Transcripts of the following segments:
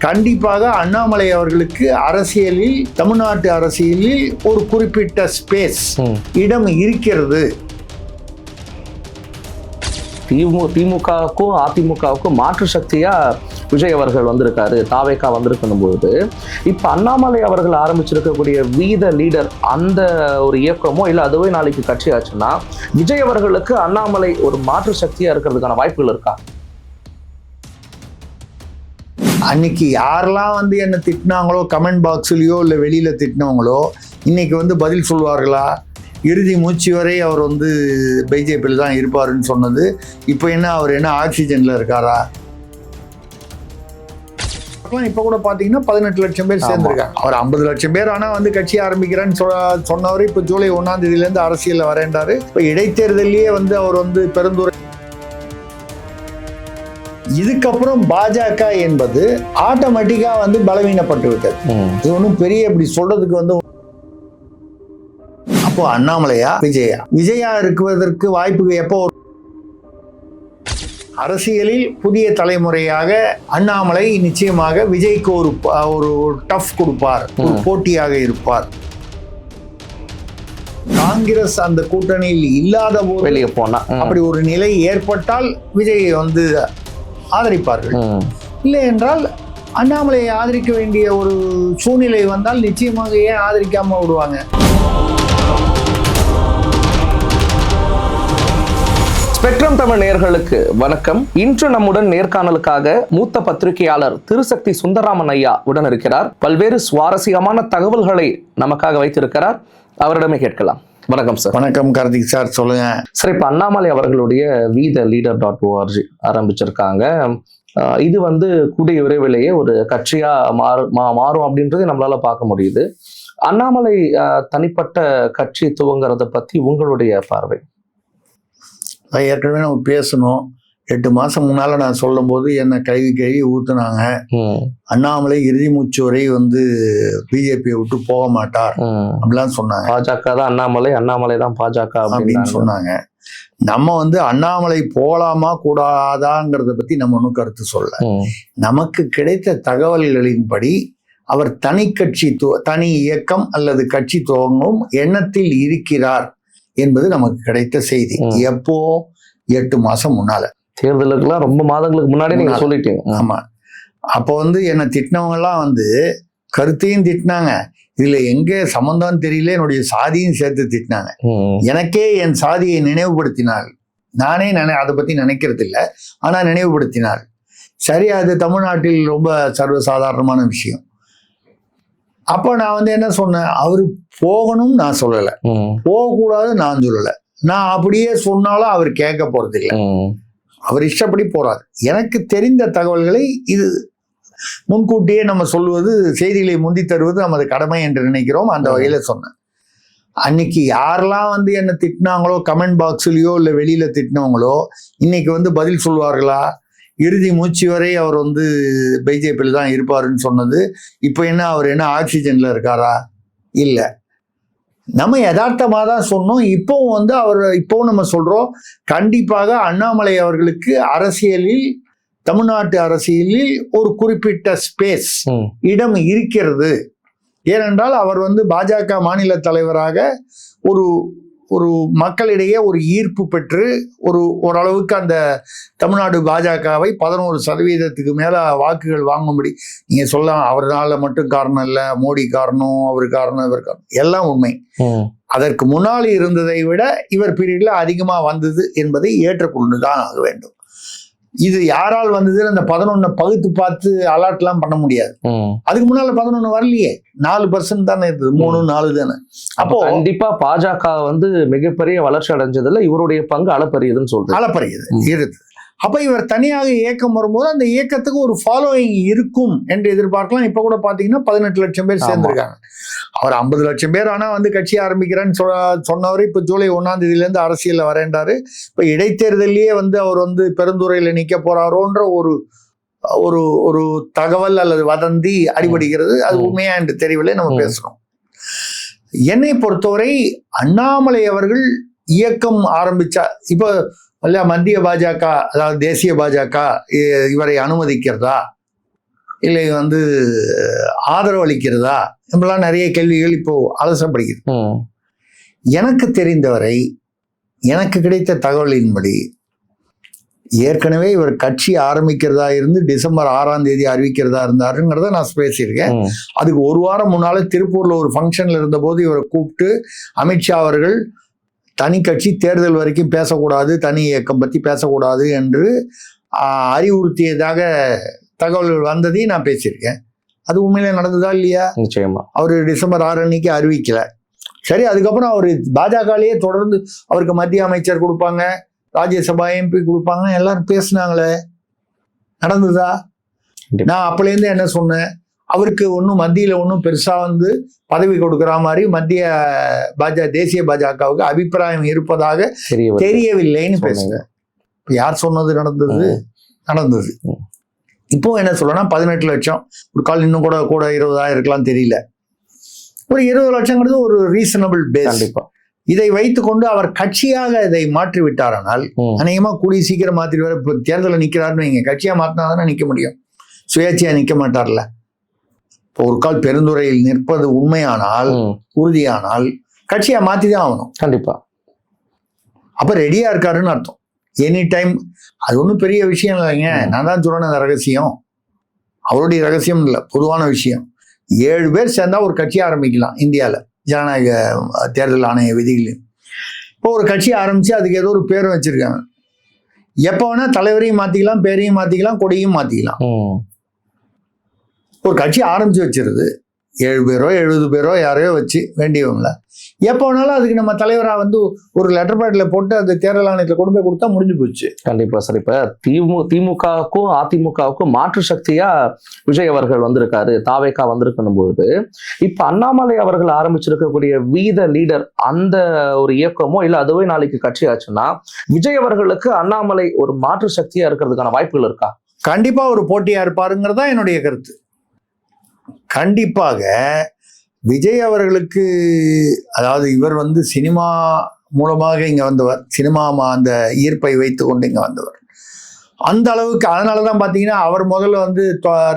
கண்டிப்பாக அண்ணாமலை அவர்களுக்கு அரசியலில், தமிழ்நாட்டு அரசியலில் ஒரு குறிப்பிட்ட ஸ்பேஸ், இடம் இருக்கிறது. திமுகவுக்கும் அதிமுகவுக்கும் மாற்று சக்தியா விஜய் அவர்கள் வந்திருக்காரு, தாவேகா வந்திருக்கணும் போது இப்ப அண்ணாமலை அவர்கள் ஆரம்பிச்சிருக்கக்கூடிய வீத லீடர் அந்த ஒரு இயக்கமோ இல்ல அதுவே நாளைக்கு கட்சி ஆச்சுன்னா விஜய் அவர்களுக்கு அண்ணாமலை ஒரு மாற்று சக்தியா இருக்கிறதுக்கான வாய்ப்புகள் இருக்கா? அன்னைக்கு யாரெல்லாம் வந்து என்ன திட்டினாங்களோ கமெண்ட் பாக்ஸ்லயோ இல்ல வெளியில திட்டினவங்களோ இன்னைக்கு வந்து பதில் சொல்வார்களா? இறுதி மூச்சு வரை அவர் வந்து பிஜேபியில் தான் இருப்பாருன்னு சொன்னது இப்போ என்ன, அவர் என்ன ஆக்சிஜன்ல இருக்காரா? இப்போ கூட பார்த்தீங்கன்னா 18 லட்சம் பேர் சேர்ந்துருக்காங்க. அவர் 50 லட்சம் பேர் ஆனால் வந்து கட்சி ஆரம்பிக்கிறேன்னு சொன்னவர் இப்போ ஜூலை 1ஆம் தேதியிலேருந்து அரசியலில் வரேன்றாரு. இப்போ இடைத்தேர்தலையே வந்து அவர் வந்து பெருந்துரை. இதுக்கப்புறம் பாஜக என்பது ஆட்டோமேட்டிக்கா வந்து பலவீனப்பட்டு விட்டது. இது ஒன்றும் பெரிய இப்படி சொல்றதுக்கு வந்து அப்போ அண்ணாமலையா விஜயா இருக்குவதற்கு வாய்ப்பு எப்போ? அரசியலில் புதிய தலைமுறையாக அண்ணாமலை நிச்சயமாக விஜய்க்கு ஒரு டஃப் கொடுப்பார், ஒரு போட்டியாக இருப்பார். காங்கிரஸ் அந்த கூட்டணியில் இல்லாத போது வெளியே போனா அப்படி ஒரு நிலை ஏற்பட்டால் விஜய் வந்து ஆதரிப்பார்கள். இல்லை என்றால் அண்ணாமலையை ஆதரிக்க வேண்டிய ஒரு சூழ்நிலை வந்தால் நிச்சயமாக ஏன் ஆதரிக்காம விடுவாங்க? ஸ்பெக்ட்ரம் தமிழ் நேயர்களுக்கு வணக்கம். இன்று நம்முடன் நேர்காணலுக்காக மூத்த பத்திரிகையாளர் திருசக்தி சுந்தரராமன் ஐயா உடன் இருக்கிறார். பல்வேறு சுவாரஸ்யமான தகவல்களை நமக்காக வைத்திருக்கிறார். அவரிடமே கேட்கலாம். வணக்கம் சார். வணக்கம் கார்த்திக் சார், சொல்லுங்க சார். இப்ப அண்ணாமலை அவர்களுடைய VTheLeader.org ஆரம்பிச்சிருக்காங்க. இது வந்து கூடிய விரைவிலேயே ஒரு கட்சியா மாறும் அப்படின்றதை நம்மளால பார்க்க முடியுது. அண்ணாமலை தனிப்பட்ட கட்சி துவங்குறத பத்தி உங்களுடைய பார்வை? ஏற்கனவே நம்ம பேசணும். 8 மாசம் முன்னால நான் சொல்லும் போது என்னை கழுவி ஊத்துனாங்க. அண்ணாமலை இறுதி மூச்சு வரை வந்து பிஜேபியை விட்டு போக மாட்டார் அப்படிலாம் சொன்னாங்க. பாஜக தான் அண்ணாமலை, அண்ணாமலை தான் பாஜக அப்படின்னு சொன்னாங்க. நம்ம வந்து அண்ணாமலை போகலாமா கூடாதாங்கிறத பத்தி நம்ம ஒன்றும் கருத்து சொல்ல. நமக்கு கிடைத்த தகவல்களின்படி அவர் தனி இயக்கம் அல்லது கட்சி துவங்கும் எண்ணத்தில் இருக்கிறார் என்பது நமக்கு கிடைத்த செய்தி. எப்போ? 8 மாசம் முன்னால, தேர்தலுக்குலாம் ரொம்ப மாதங்களுக்கு முன்னாடி நீங்க சொல்லிட்டீங்க. ஆமா. அப்போ வந்து என்ன திட்டினவங்க எல்லாம் வந்து கருத்தையும் திட்டினாங்க, இதுல எங்க சம்பந்தம் தெரியல, என்னுடைய சாதியும் சேர்த்து திட்டினாங்க. எனக்கே என் சாதியை நினைவுபடுத்தினாள். நானே அதை பத்தி நினைக்கிறது இல்லை, ஆனா நினைவுபடுத்தினாள். சரி, அது தமிழ்நாட்டில் ரொம்ப சர்வசாதாரணமான விஷயம். அப்ப நான் வந்து என்ன சொன்னேன், அவரு போகணும் நான் சொல்லலை, போகக்கூடாது நான் சொல்லலை. நான் அப்படியே சொன்னாலும் அவர் கேட்க போறது இல்லை, அவர் இஷ்டப்படி போறாரு. எனக்கு தெரிந்த தகவல்களை இது முன்கூட்டியே நம்ம சொல்லுவது, செய்திகளை முந்தி தருவது நமது கடமை என்று நினைக்கிறோம். அந்த வகையில சொன்னேன். அன்னைக்கு யாரெல்லாம் வந்து என்ன திட்டினாங்களோ கமெண்ட் பாக்ஸ்லயோ இல்ல வெளியில திட்டினவங்களோ இன்னைக்கு வந்து பதில் சொல்வார்களா? இறுதி மூச்சு வரை அவர் வந்து பிஜேபியில் தான் இருப்பாருன்னு சொன்னது இப்போ என்ன, அவர் என்ன ஆக்சிஜன்ல இருக்காரா? இல்லை. நம்ம யதார்த்தமாக தான் சொன்னோம். இப்போவும் வந்து இப்போவும் நம்ம சொல்றோம், கண்டிப்பாக அண்ணாமலை அவர்களுக்கு அரசியலில், தமிழ்நாட்டு அரசியலில் ஒரு குறிப்பிட்ட ஸ்பேஸ், இடம் இருக்கிறது. ஏனென்றால் அவர் வந்து பாஜக மாநில தலைவராக ஒரு மக்களிடையே ஒரு ஈர்ப்பு பெற்று ஓரளவுக்கு அந்த தமிழ்நாடு பாஜகவை 11% மேல வாக்குகள் வாங்கும்படி நீங்க சொல்லலாம். அவரால் மட்டும் காரணம் இல்லை, மோடி காரணம், அவர் காரணம், இவர் காரணம், எல்லாம் உண்மை. அதற்கு முன்னால் இருந்ததை விட இவர் பீரியட்ல அதிகமா வந்தது என்பதை ஏற்றுக்கொண்டுதான் ஆக வேண்டும். இது யாரால் வந்தது? அந்த 11 பகுத்து பார்த்து அலாட் எல்லாம் பண்ண முடியாது. அதுக்கு முன்னால 11 வரலையே, 4% தானே இருந்தது, 3, 4 தானே. அப்போ கண்டிப்பா பாஜக வந்து மிகப்பெரிய வளர்ச்சி அடைஞ்சதுல இவருடைய பங்கு அளப்பரியதுன்னு சொல்றேன். அளப்பரியது இருக்கு. அப்ப இவர் தனியாக இயக்கம் வரும்போது அந்த இயக்கத்துக்கு ஒரு ஃபாலோயிங் இருக்கும் என்று எதிர்பார்க்கலாம். இப்ப கூட பாத்தீங்கன்னா 18 லட்சம் பேர் சேர்ந்திருக்காங்க. அவர் 50 லட்சம் பேர் ஆனா வந்து கட்சி ஆரம்பிக்கிறேன்னு சொன்னவர் இப்ப ஜூலை 1ஆம் தேதியிலேருந்து அரசியல்ல வரேன்றாரு. இப்ப இடைத்தேர்தலையே வந்து அவர் வந்து பெருந்துறையில நிக்க போறாரோன்ற ஒரு தகவல் அல்லது வதந்தி அடிபடுகிறது. அது உண்மையா என்று தெரியவில்லை, நம்ம பேசுறோம். என்னை பொறுத்தவரை அண்ணாமலை அவர்கள் இயக்கம் ஆரம்பிச்சா இப்ப மத்திய பாஜக, அதாவது தேசிய பாஜக இவரை அனுமதிக்கிறதா? இல்லை வந்து ஆதரவு அளிக்கிறதா, இப்பெல்லாம் நிறைய கேள்விகள் இப்போ அலசப்படுகிறது. எனக்கு தெரிந்தவரை, எனக்கு கிடைத்த தகவலின்படி, ஏற்கனவே இவர் கட்சி ஆரம்பிக்கிறதா இருந்து டிசம்பர் 6ஆம் தேதி அறிவிக்கிறதா இருந்தாருங்கிறத நான் பேசியிருக்கேன். அதுக்கு ஒரு வாரம் முன்னால திருப்பூர்ல ஒரு ஃபங்க்ஷன்ல இருந்தபோது இவரை கூப்பிட்டு அமித்ஷா அவர்கள் தனி கட்சி தேர்தல் வரைக்கும் பேசக்கூடாது, தனி இயக்கம் பத்தி பேசக்கூடாது என்று அறிவுறுத்தியதாக தகவல்கள் வந்ததையும் நான் பேசியிருக்கேன். அது உண்மையிலே நடந்ததா இல்லையா? நிச்சயமா. அவரு டிசம்பர் 6 அன்னைக்கு அறிவிக்கல. சரி, அதுக்கப்புறம் அவர் பாஜகலேயே தொடர்ந்து அவருக்கு மத்திய அமைச்சர் கொடுப்பாங்க, ராஜ்யசபா எம்பி கொடுப்பாங்க, எல்லாரும் பேசினாங்களே, நடந்ததா? நான் அப்பலேருந்து என்ன சொன்னேன், அவருக்கு ஒன்றும் மத்தியில் ஒன்றும் பெருசா வந்து பதவி கொடுக்குற மாதிரி மத்திய தேசிய பாஜகவுக்கு அபிப்பிராயம் இருப்பதாக தெரியவில்லைன்னு பேசுறேன். யார் சொன்னது நடந்தது. இப்போ என்ன சொல்லணும்னா 18 லட்சம், ஒரு கால் இன்னும் கூட 20,000 இருக்கலாம், தெரியல. ஒரு 20 லட்சங்கிறது ஒரு ரீசனபிள் பேஸ். இதை வைத்துக்கொண்டு அவர் கட்சியாக இதை மாற்றி விட்டாரானால் அநேகமா கூடிய சீக்கிரம் மாற்றிடுவார். இப்போ தேர்தலில் நிற்கிறாருன்னு வைங்க, கட்சியா மாற்றினா தானே நிற்க முடியும், சுயேட்சையா நிற்க மாட்டார்ல. இப்போ ஒரு கால் பெருந்துறையில் நிற்பது உண்மையானால், உறுதியானால் கட்சியா மாற்றி தான் ஆகணும். கண்டிப்பா. அப்ப ரெடியா இருக்காருன்னு அர்த்தம். Any time. அது ஒன்றும் பெரிய விஷயம் இல்லைங்க. நான் தான் சொல்றேன், அந்த ரகசியம் அவருடைய ரகசியம் இல்லை, பொதுவான விஷயம். 7 பேர் சேர்ந்தா ஒரு கட்சி ஆரம்பிக்கலாம் இந்தியாவில், ஜனநாயக தேர்தல் ஆணைய விதிகளில். இப்போ ஒரு கட்சி ஆரம்பிச்சு அதுக்கு ஏதோ ஒரு பேரும் வச்சிருக்காங்க. எப்போ வேணா தலைவரையும் மாத்திக்கலாம், பேரையும் மாத்திக்கலாம், கொடியும் மாத்திக்கலாம். ஒரு கட்சி ஆரம்பிச்சு வச்சிருது, 7 பேரோ 70 பேரோ யாரையோ வச்சு வேண்டியவங்கள எப்போ வேணாலும் அதுக்கு நம்ம தலைவரா வந்து ஒரு லெட்டர் பேட்ல போட்டு அந்த தேர்தல் ஆணையத்தில் கொண்டு போய் கொடுத்தா முடிஞ்சு போச்சு. கண்டிப்பா சார். இப்ப திமுகவுக்கும் அதிமுகவுக்கும் மாற்று சக்தியா விஜய் அவர்கள் வந்திருக்காரு, தாவேகா வந்திருக்கணும் பொழுது, இப்ப அண்ணாமலை அவர்கள் ஆரம்பிச்சிருக்கக்கூடிய வீத லீடர் அந்த ஒரு இயக்கமோ இல்ல அதுவே நாளைக்கு கட்சி ஆச்சுன்னா விஜய் அவர்களுக்கு அண்ணாமலை ஒரு மாற்று சக்தியா இருக்கிறதுக்கான வாய்ப்புகள் இருக்கா? கண்டிப்பா ஒரு போட்டியா இருப்பாருங்கிறதா என்னுடைய கருத்து. கண்டிப்பாக விஜய் அவர்களுக்கு, அதாவது இவர் வந்து சினிமா மூலமாக இங்க வந்தவர், சினிமா அந்த ஈர்ப்பை வைத்து கொண்டு இங்க வந்தவர். அந்த அளவுக்கு, அதனாலதான் பாத்தீங்கன்னா அவர் முதல்ல வந்து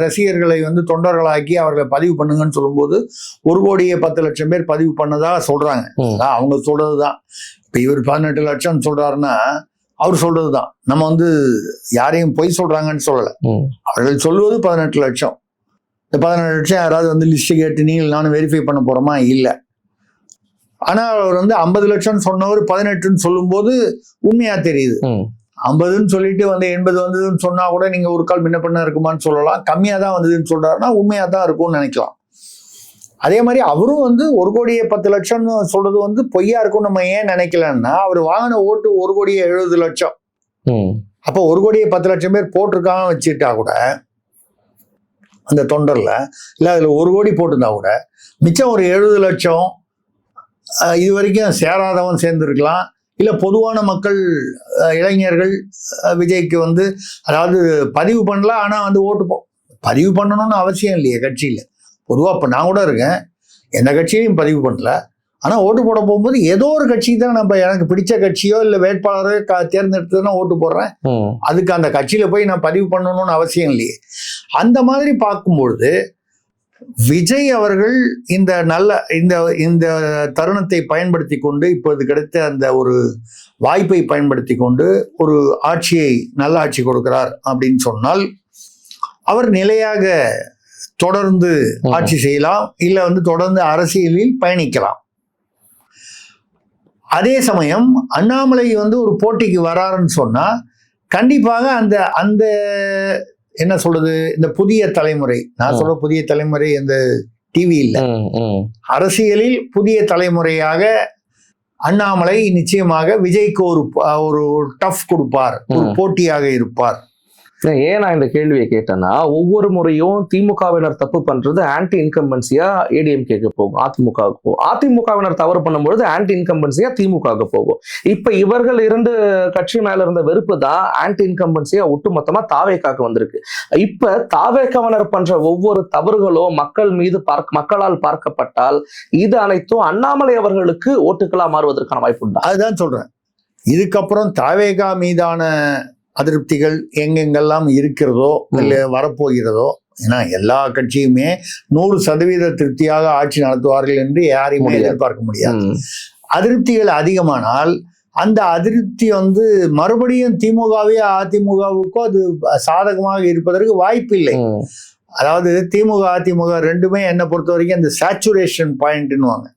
ரசிகர்களை வந்து தொண்டர்களாக்கி அவர்களை பதிவு பண்ணுங்கன்னு சொல்லும்போது 1,10,00,000 பேர் பதிவு பண்ணதா சொல்றாங்க. அவங்க சொல்றதுதான். இப்ப இவர் 18 லட்சம் சொல்றாருன்னா அவர் சொல்றதுதான். நம்ம வந்து யாரையும் பொய் சொல்றாங்கன்னு சொல்லல. அவர்கள் சொல்லுவது 18 லட்சம். இந்த 18 லட்சம் யாராவது வந்து லிஸ்ட் கேட்டு நீங்கள் நானும் வெரிஃபை பண்ண போறோமா? இல்லை. ஆனா அவர் வந்து 50 லட்சம் சொன்னவர் 18ன்னு சொல்லும் போது உண்மையா தெரியுது. 50ன்னு சொல்லிட்டு வந்து 80 வந்ததுன்னு சொன்னா கூட நீங்க ஒரு கால் முன்ன பண்ண இருக்குமான்னு சொல்லலாம். கம்மியா தான் வந்ததுன்னு சொல்றாருன்னா உண்மையா தான் இருக்கும்னு நினைக்கலாம். அதே மாதிரி அவரும் வந்து 1,10,00,000 சொல்றது வந்து பொய்யா இருக்கும் நம்ம ஏன் நினைக்கலன்னா, அவர் வாங்கின ஓட்டு 1,70,00,000. அப்போ 1,10,00,000 பேர் போட்டிருக்காங்க வச்சுட்டா கூட, அந்த தொண்டர்ல இல்ல அதுல 1 கோடி போட்டிருந்தா கூட மிச்சம் ஒரு 70 லட்சம் இது வரைக்கும் சேராதவன் சேர்ந்திருக்கலாம். இல்ல பொதுவான மக்கள், இளைஞர்கள் விஜய்க்கு வந்து, அதாவது பதிவு பண்ணல ஆனா வந்து ஓட்டு பதிவு பண்ணணும்னு அவசியம் இல்லையே கட்சியில. பொதுவா இப்ப நான் கூட இருக்கேன், எந்த கட்சியையும் பதிவு பண்ணல, ஆனா ஓட்டு போட போகும்போது ஏதோ ஒரு கட்சி தான் நம்ம எனக்கு பிடிச்ச கட்சியோ இல்ல வேட்பாளரோ தேர்ந்தெடுத்து தான் ஓட்டு போடுறேன். அதுக்கு அந்த கட்சியில போய் நான் பதிவு பண்ணணும்னு அவசியம் இல்லையே. அந்த மாதிரி பார்க்கும்பொழுது விஜய் அவர்கள் இந்த தருணத்தை பயன்படுத்தி கொண்டு, இப்போது கிடைத்த அந்த ஒரு வாய்ப்பை பயன்படுத்தி கொண்டு ஒரு நல்ல ஆட்சி கொடுக்கிறார் அப்படின்னு சொன்னால் அவர் நிலையாக தொடர்ந்து ஆட்சி செய்யலாம், இல்ல வந்து தொடர்ந்து அரசியலில் பயணிக்கலாம். அதே சமயம் அண்ணாமலை வந்து ஒரு போட்டிக்கு வராருன்னு சொன்னா கண்டிப்பாக அந்த என்ன சொல்றது, இந்த புதிய தலைமுறை, நான் சொல்ற புதிய தலைமுறை இந்த டிவி இல்ல, அரசியலில் புதிய தலைமுறையாக அண்ணாமலை நிச்சயமாக விஜய்க்கு ஒரு டஃப் கொடுப்பார், ஒரு போட்டியாக இருப்பார். ஏன் நான் இந்த கேள்வியை கேட்டேன்னா, ஒவ்வொரு முறையும் திமுகவினர் தப்பு பண்றது ஆன்டி இன்கம்பன்சியா ஏடிஎம்கேக்கு போகும், அதிமுகவுக்கு போகும். அதிமுகவினர் தவறு பண்ணும்பொழுது ஆன்டி இன்கம்பன்சியா திமுகவுக்கு போகும். இப்ப இவர்கள் 2 கட்சி மேல இருந்த வெறுப்பு தான் ஆன்டி இன்கம்பன்சியா ஒட்டுமொத்தமா தாவேகாக்கு வந்திருக்கு. இப்ப தாவேகாவினர் பண்ற ஒவ்வொரு தவறுகளும் மக்களால் பார்க்கப்பட்டால் இது அனைத்தும் அண்ணாமலை அவர்களுக்கு ஓட்டுகளா மாறுவதற்கான வாய்ப்பு உண்டா? அதுதான் சொல்றேன். இதுக்கப்புறம் தாவேகா மீதான அதிருப்திகள் எங்கெங்கெல்லாம் இருக்கிறதோ இல்லை வரப்போகிறதோ ஏன்னா எல்லா கட்சியுமே 100% திருப்தியாக ஆட்சி நடத்துவார்கள் என்று யாரையுமே எதிர்பார்க்க முடியாது. அதிருப்திகள் அதிகமானால் அந்த அதிருப்தி வந்து மறுபடியும் திமுகவே அதிமுகவுக்கோ அது சாதகமாக இருப்பதற்கு வாய்ப்பு இல்லை. அதாவது திமுக அதிமுக ரெண்டுமே என்னை பொறுத்த வரைக்கும் இந்த சேச்சுரேஷன் பாயிண்ட்னுவாங்க.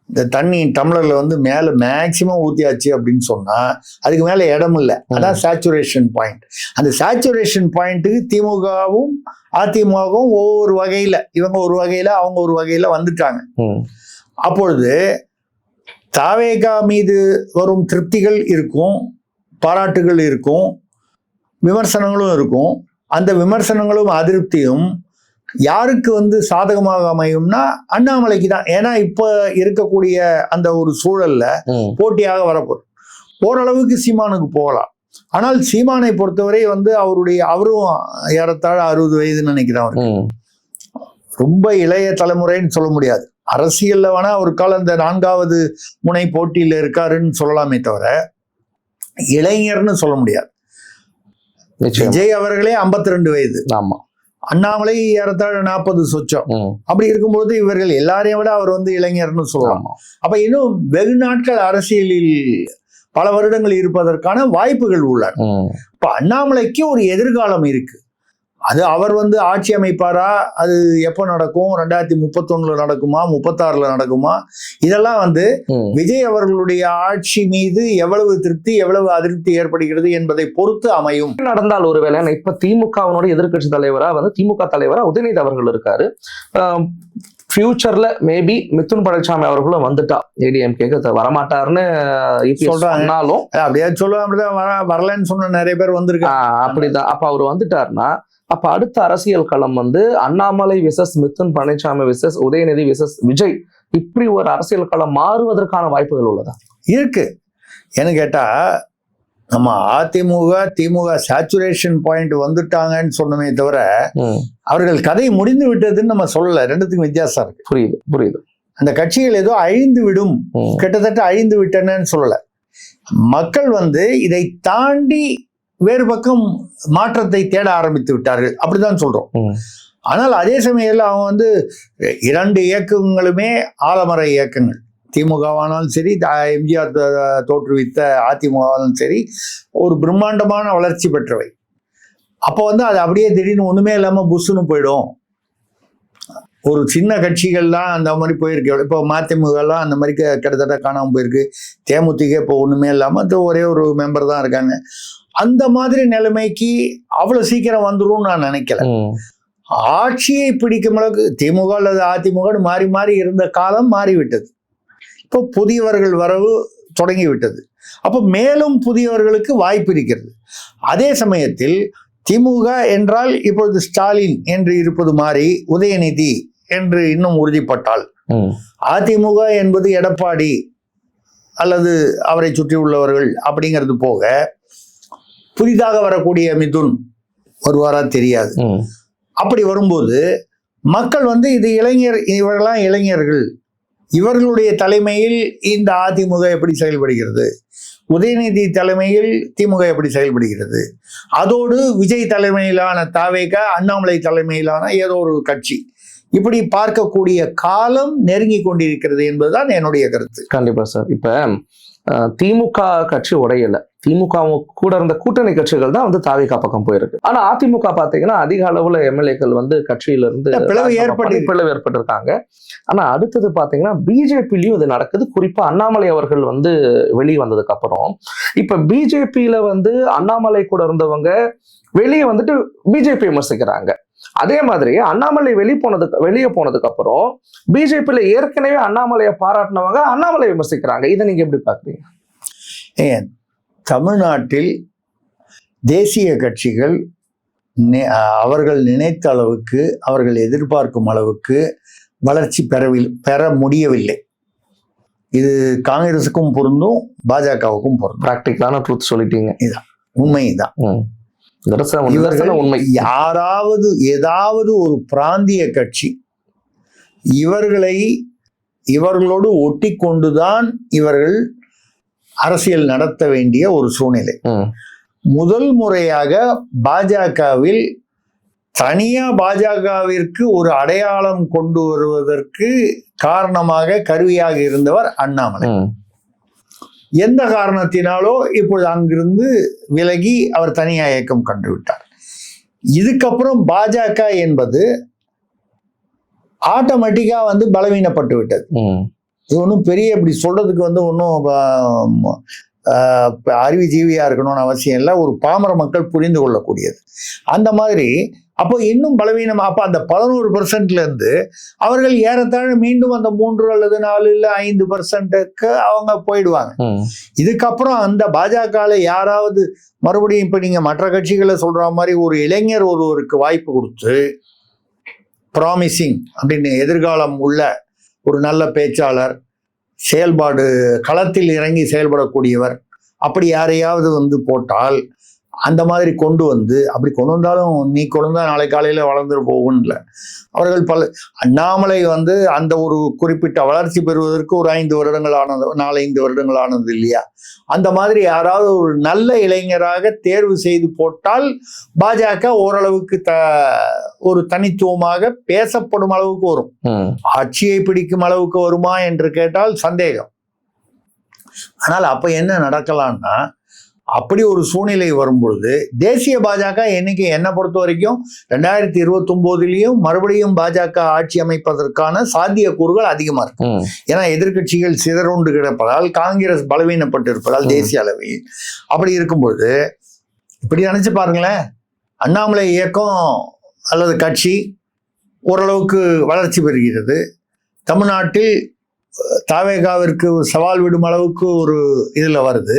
இந்த தண்ணி டம்ளர்ல வந்து மேல மேக்சிமம் ஊத்தியாச்சு அப்படின்னு சொன்னா அதுக்கு மேல இடம் இல்லை. அதான் சேச்சுரேஷன் பாயிண்ட். அந்த சேச்சுரேஷன் பாயிண்ட்டுக்கு திமுகவும் அதிமுகவும் ஒவ்வொரு வகையில, இவங்க ஒரு வகையில அவங்க ஒரு வகையில வந்துட்டாங்க. அப்பொழுது தாவேகா மீது வரும் திருப்திகள் இருக்கும், பாராட்டுகள் இருக்கும், விமர்சனங்களும் இருக்கும். அந்த விமர்சனங்களும் அதிருப்தியும் யாருக்கு வந்து சாதகமாக அமையும்னா அண்ணாமலைக்கு தான். ஏன்னா இப்ப இருக்கக்கூடிய அந்த ஒரு சூழல்ல போட்டியாக வரப்போகுது. ஓரளவுக்கு சீமானுக்கு போகலாம். ஆனால் சீமானை பொறுத்தவரை வந்து அவரும் ஏறத்தாழ 60 வயதுன்னு நினைக்கிறேன். ரொம்ப இளைய தலைமுறைன்னு சொல்ல முடியாது. அரசியல்ல வேணா ஒரு காலம் இந்த 4வது முனை போட்டியில இருக்காருன்னு சொல்லலாமே தவிர இளைஞர்னு சொல்ல முடியாது. விஜய் அவர்களே 52 வயது. ஆமா. அண்ணாமலை ஏறத்தாழ 40 சொச்சம். அப்படி இருக்கும்போது இவர்கள் எல்லாரையும் விட அவர் வந்து இளைஞர்னு சொல்லலாம். அப்ப இன்னும் வெகு நாட்கள் அரசியலில் பல வருடங்கள் இருப்பதற்கான வாய்ப்புகள் உள்ளன. இப்ப அண்ணாமலைக்கு ஒரு எதிர்காலம் இருக்கு. அது அவர் வந்து ஆட்சி அமைப்பாரா, அது எப்போ நடக்கும், 2031 நடக்குமா, 36 நடக்குமா, இதெல்லாம் வந்து விஜய் அவர்களுடைய ஆட்சி மீது எவ்வளவு திருப்தி எவ்வளவு அதிருப்தி ஏற்படுகிறது என்பதை பொறுத்து அமையும். நடந்தால் ஒருவேளை இப்ப திமுகவினுடைய எதிர்கட்சி தலைவரா வந்து திமுக தலைவரா உதயநிதி அவர்கள் இருக்காரு. ஃபியூச்சர்ல மேபி மிதுன் பழனிசாமி அவர்களும் வந்துட்டா ஏடிஎம்கேக்கு வரமாட்டாருன்னு சொல்றாங்கனாலும் அப்படியே சொல்லுவாங்க. அப்படிதான் வரலன்னு சொன்ன நிறைய பேர் வந்திருக்காங்க. அப்படிதான். அப்ப அவர் வந்துட்டாருன்னா அப்ப அடுத்த அரசியல் களம் வந்து Annamalai versus Mithun Palaniswami versus Udhayanidhi versus Vijay, இப்படி ஒரு அரசியல் களம் மாறுவதற்கான வாய்ப்புகள் உள்ளதா இருக்கு. ஏன்னு கேட்டா நம்ம அதிமுக திமுக சேச்சுரேஷன் பாயிண்ட் வந்துட்டாங்கன்னு சொன்னமே தவிர அவர்கள் கதை முடிந்து விட்டதுன்னு நம்ம சொல்லல. ரெண்டுத்துக்கும் வித்தியாசம் இருக்கு. புரியுது. அந்த கட்சிகள் ஏதோ அழிந்து விடும், கிட்டத்தட்ட அழிந்து விட்டனன்னு சொல்லல. மக்கள் வந்து இதை தாண்டி வேறு பக்கம் மாற்றத்தை தேட ஆரம்பித்து விட்டார்கள், அப்படிதான் சொல்றோம். ஆனால் அதே சமயத்தில் அவங்க வந்து 2 இயக்கங்களுமே ஆலமர இயக்கங்கள். திமுகவானாலும் சரி, எம்ஜிஆர் தோற்றுவித்த அதிமுகவானாலும் சரி, ஒரு பிரம்மாண்டமான வளர்ச்சி பெற்றவை. அப்போ வந்து அது அப்படியே திடீர்னு ஒண்ணுமே இல்லாம புஷ்ஷுன்னு போயிடும். ஒரு சின்ன கட்சிகள்லாம் அந்த மாதிரி போயிருக்கு. இப்போ மதிமுகலாம் அந்த மாதிரி கிட்டத்தட்ட காணாமல் போயிருக்கு. தேமுதிக இப்போ ஒண்ணுமே இல்லாம ஒரே ஒரு மெம்பர் தான் இருக்காங்க. அந்த மாதிரி நிலைமைக்கு அவ்வளவு சீக்கிரம் வந்துடும் நான் நினைக்கல. ஆட்சியை பிடிக்கும் அளவுக்கு திமுக அல்லது அதிமுக மாறி மாறி இருந்த காலம் மாறிவிட்டது. இப்போ புதியவர்கள் வரவு தொடங்கிவிட்டது. அப்போ மேலும் புதியவர்களுக்கு வாய்ப்பு இருக்கிறது. அதே சமயத்தில் திமுக என்றால் இப்பொழுது ஸ்டாலின் என்று இருப்பது மாறி உதயநிதி என்று இன்னும் உறுதிப்பட்டால், அதிமுக என்பது எடப்பாடி அல்லது அவரை சுற்றி உள்ளவர்கள் அப்படிங்கிறது போக புதிதாக வரக்கூடிய மிதுன் வருவாரா தெரியாது. அப்படி வரும்போது மக்கள் வந்து இது இவர்களாம் இளைஞர்கள், இவர்களுடைய தலைமையில் இந்த அதிமுக எப்படி செயல்படுகிறது, உதயநிதி தலைமையில் திமுக எப்படி செயல்படுகிறது, அதோடு விஜய் தலைமையிலான தாவேகா, அண்ணாமலை தலைமையிலான ஏதோ ஒரு கட்சி, இப்படி பார்க்கக்கூடிய காலம் நெருங்கி கொண்டிருக்கிறது என்பதுதான் என்னுடைய கருத்து. கண்டிப்பா சார். இப்ப திமுக கட்சி உடையல, திமுக கூட இருந்த கூட்டணி கட்சிகள் தான் வந்து தாவேகா பக்கம் போயிருக்கு. ஆனா அதிமுக பாத்தீங்கன்னா அதிக அளவுல எம்எல்ஏக்கள் வந்து கட்சியில இருந்து பிளவு ஏற்பட்டிருக்காங்க. ஆனா அடுத்தது பாத்தீங்கன்னா பிஜேபிலையும் இது நடக்குது. குறிப்பா அண்ணாமலை அவர்கள் வந்து வெளியே வந்ததுக்கு அப்புறம் இப்ப பிஜேபியில வந்து அண்ணாமலை கூட இருந்தவங்க வெளியே வந்துட்டு பிஜேபி விமர்சிக்கிறாங்க. அதே மாதிரி அண்ணாமலை வெளியே போனதுக்கு அப்புறம் பிஜேபியில ஏற்கனவே அண்ணாமலையை பாராட்டினவங்க அண்ணாமலை விமர்சிக்கிறாங்க. இதை நீங்க எப்படி பாக்குறீங்க? தமிழ்நாட்டில் தேசிய கட்சிகள் அவர்கள் நினைத்த அளவுக்கு, அவர்கள் எதிர்பார்க்கும் அளவுக்கு வளர்ச்சி பெற முடியவில்லை. இது காங்கிரஸுக்கும் பொருந்தும், பாஜகவுக்கும் பொருந்தும். பிராக்டிகலான ட்ரூத் சொல்லிட்டீங்க. இதுதான் உண்மைதான். உண்மை. யாராவது ஏதாவது ஒரு பிராந்திய கட்சி இவர்களோடு ஒட்டி கொண்டுதான் இவர்கள் அரசியல் நடத்த வேண்டிய ஒரு சூழ்நிலை. முதல் முறையாக பாஜகவில் தனியா பாஜகவிற்கு ஒரு அடையாளம் கொண்டு வருவதற்கு காரணமாக கருவியாக இருந்தவர் அண்ணாமலை. எந்த காரணத்தினாலோ இப்பொழுது அங்கிருந்து விலகி அவர் தனியா இயக்கம் கண்டு விட்டார். இதுக்கப்புறம் பாஜக என்பது ஆட்டோமேட்டிக்கா பலவீனப்பட்டு விட்டது. இது ஒன்றும் பெரிய இப்படி சொல்றதுக்கு ஒன்றும் அறிவுஜீவியா இருக்கணும்னு அவசியம் இல்லை. ஒரு பாமர மக்கள் புரிந்து கொள்ளக்கூடியது. அந்த மாதிரி அப்போ இன்னும் பலவீனம். அப்போ அந்த 11% இருந்து அவர்கள் ஏறத்தாழ மீண்டும் அந்த 3 அல்லது 4 இல்லை 5% அவங்க போயிடுவாங்க. இதுக்கப்புறம் அந்த பாஜகவில் யாராவது மறுபடியும் இப்ப நீங்க மற்ற கட்சிகளை சொல்ற மாதிரி ஒரு இளைஞர் ஒருவருக்கு வாய்ப்பு கொடுத்து ப்ராமிசிங் அப்படின்னு எதிர்காலம் உள்ள ஒரு நல்ல பேச்சாளர், செயல்பாடு களத்தில் இறங்கி செயல்படக்கூடியவர், அப்படி யாரையாவது போட்டால் அந்த மாதிரி கொண்டு அப்படி கொண்டு வந்தாலும் நீ கொண்டு வந்தா நாளை காலையில வளர்ந்துட்டு போகும்ல. அவர்கள் அண்ணாமலை அந்த ஒரு குறிப்பிட்ட வளர்ச்சி பெறுவதற்கு ஒரு 5 வருடங்கள் ஆனது, 4-5 வருடங்கள் ஆனது இல்லையா? அந்த மாதிரி யாராவது ஒரு நல்ல இளைஞராக தேர்வு செய்து போட்டால் பாஜக ஓரளவுக்கு ஒரு தனித்துவமாக பேசப்படும் அளவுக்கு வரும். ஆட்சியை பிடிக்கும் அளவுக்கு வருமா என்று கேட்டால் சந்தேகம். ஆனால் அப்ப என்ன நடக்கலாம்னா, அப்படி ஒரு சூழ்நிலை வரும்பொழுது தேசிய பாஜக இன்னைக்கு என்னை பொறுத்த வரைக்கும் 2029 மறுபடியும் பாஜக ஆட்சி அமைப்பதற்கான சாத்தியக்கூறுகள் அதிகமா இருக்கு. ஏன்னா எதிர்கட்சிகள் சிதறுண்டு கிடப்பதால், காங்கிரஸ் பலவீனப்பட்டு இருப்பதால் தேசிய அளவில். அப்படி இருக்கும்பொழுது இப்படி நினைச்சு பாருங்களேன், அண்ணாமலை இயக்கம் அல்லது கட்சி ஓரளவுக்கு வளர்ச்சி பெறுகிறது. தமிழ்நாட்டில் தாவேகாவிற்கு சவால் விடும் அளவுக்கு ஒரு இதுல வருது.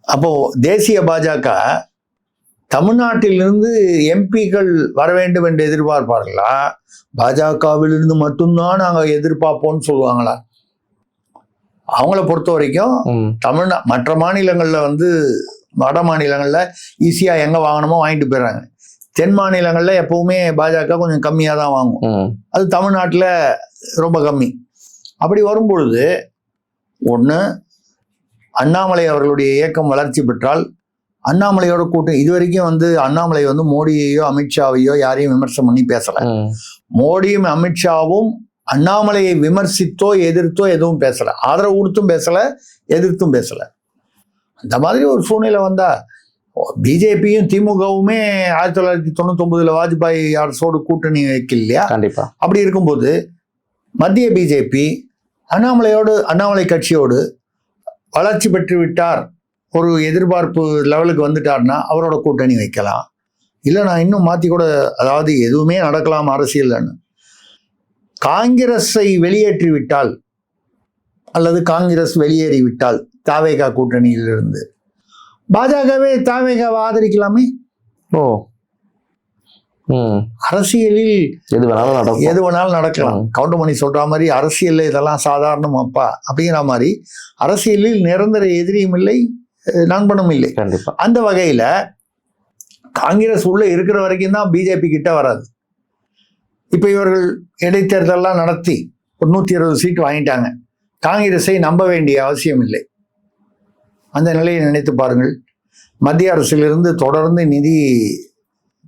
அப்போ தேசிய பாஜக தமிழ்நாட்டிலிருந்து எம்பிக்கள் வர வேண்டும் என்று எதிர்பார்ப்பார்களா? பாஜகவிலிருந்து மட்டும்தான் நாங்க எதிர்பார்ப்போம்னு சொல்லுவாங்களா? அவங்கள பொறுத்த வரைக்கும் மற்ற மாநிலங்கள்ல வட மாநிலங்கள்ல ஈஸியா எங்க வாங்கணுமோ வாங்கிட்டு போயிடுறாங்க. தென் மாநிலங்கள்ல எப்பவுமே பாஜக கொஞ்சம் கம்மியா தான் வாங்கும். அது தமிழ்நாட்டுல ரொம்ப கம்மி. அப்படி வரும்பொழுது ஒண்ணு, அண்ணாமலை அவர்களுடைய இயக்கம் வளர்ச்சி பெற்றால் அண்ணாமலையோட கூட்டம் இது வரைக்கும் அண்ணாமலை மோடியையோ அமித்ஷாவையோ யாரையும் விமர்சனம் பண்ணி பேசல. மோடியும் அமித்ஷாவும் அண்ணாமலையை விமர்சித்தோ எதிர்த்தோ எதுவும் பேசல. ஆதரவு கொடுத்தும் பேசல, எதிர்த்தும் பேசல. அந்த மாதிரி ஒரு சூழ்நிலை வந்தா பிஜேபியும் திமுகவுமே 1999 வாஜ்பாய் அரசோடு கூட்டணி வைக்கலையா? கண்டிப்பா. அப்படி இருக்கும்போது மத்திய பிஜேபி அண்ணாமலை கட்சியோடு வளர்ச்சி பெற்று விட்டார், ஒரு எதிர்பார்ப்பு லெவலுக்கு வந்துட்டார்னா அவரோட கூட்டணி வைக்கலாம். இல்லை நான் இன்னும் மாற்றி கூட, அதாவது எதுவுமே நடக்கலாம் அரசியல்னு. காங்கிரஸை வெளியேற்றி விட்டால் அல்லது காங்கிரஸ் வெளியேறிவிட்டால் தாவேகா கூட்டணியிலிருந்து பாஜகவே தாவேகாவை ஆதரிக்கலாமே. அரசியலில் எது வேணாலும் நடக்கலாம். கவுண்டமணி சொல்ற மாதிரி அரசியல் இதெல்லாம் சாதாரணம் அப்பா அப்படிங்கிற மாதிரி அரசியலில் நிரந்தர எதிரியும் இல்லை, நண்பனும் இல்லை. அந்த வகையில காங்கிரஸ் உள்ள இருக்கிற வரைக்கும் தான் பிஜேபி கிட்ட வராது. இப்ப இவர்கள் இடைத்தேர்தலாம் நடத்தி ஒரு 120 சீட் வாங்கிட்டாங்க. காங்கிரஸை நம்ப வேண்டிய அவசியம் இல்லை. அந்த நிலையை நினைத்து பாருங்கள். மத்திய அரசிலிருந்து தொடர்ந்து நிதி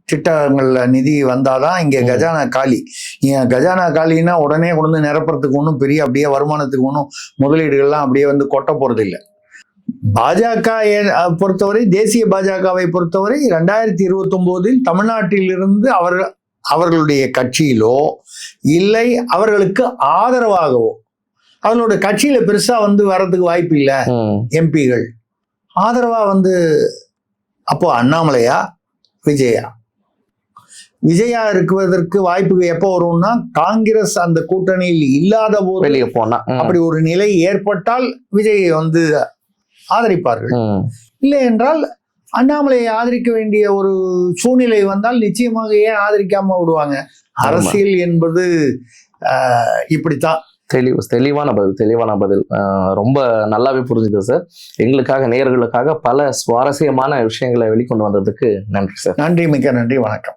திட்டங்கள்ல நிதி வந்தாதான் இங்க கஜானா காலி. கஜானா காலின்னா உடனே கொண்டு நிரப்புறதுக்கு ஒன்றும் பெரிய அப்படியே வருமானத்துக்கு ஒன்றும் முதலீடுகள்லாம் அப்படியே கொட்ட போறது இல்லை. பாஜக பொறுத்தவரை, தேசிய பாஜகவை பொறுத்தவரை 2029 தமிழ்நாட்டிலிருந்து அவர்களுடைய கட்சியிலோ இல்லை அவர்களுக்கு ஆதரவாகவோ, அவர்களுடைய கட்சியில பெருசா வர்றதுக்கு வாய்ப்பு இல்லை. எம்பிகள் ஆதரவா அப்போ அண்ணாமலையா விஜயா இருக்குவதற்கு வாய்ப்பு எப்போ வரும்னா, காங்கிரஸ் அந்த கூட்டணியில் இல்லாத போது வெளியே போனா, அப்படி ஒரு நிலை ஏற்பட்டால் விஜயை ஆதரிப்பார்கள். இல்லை என்றால் அண்ணாமலையை ஆதரிக்க வேண்டிய ஒரு சூழ்நிலை வந்தால் நிச்சயமாக ஏன் ஆதரிக்காம விடுவாங்க? அரசியல் என்பது இப்படித்தான். தெளிவான பதில் ரொம்ப நல்லாவே புரிஞ்சுது சார். எங்களுக்காக, நேயர்களுக்காக பல சுவாரஸ்யமான விஷயங்களை வெளிக்கொண்டு வந்ததுக்கு நன்றி சார். நன்றி, மிக்க நன்றி, வணக்கம்.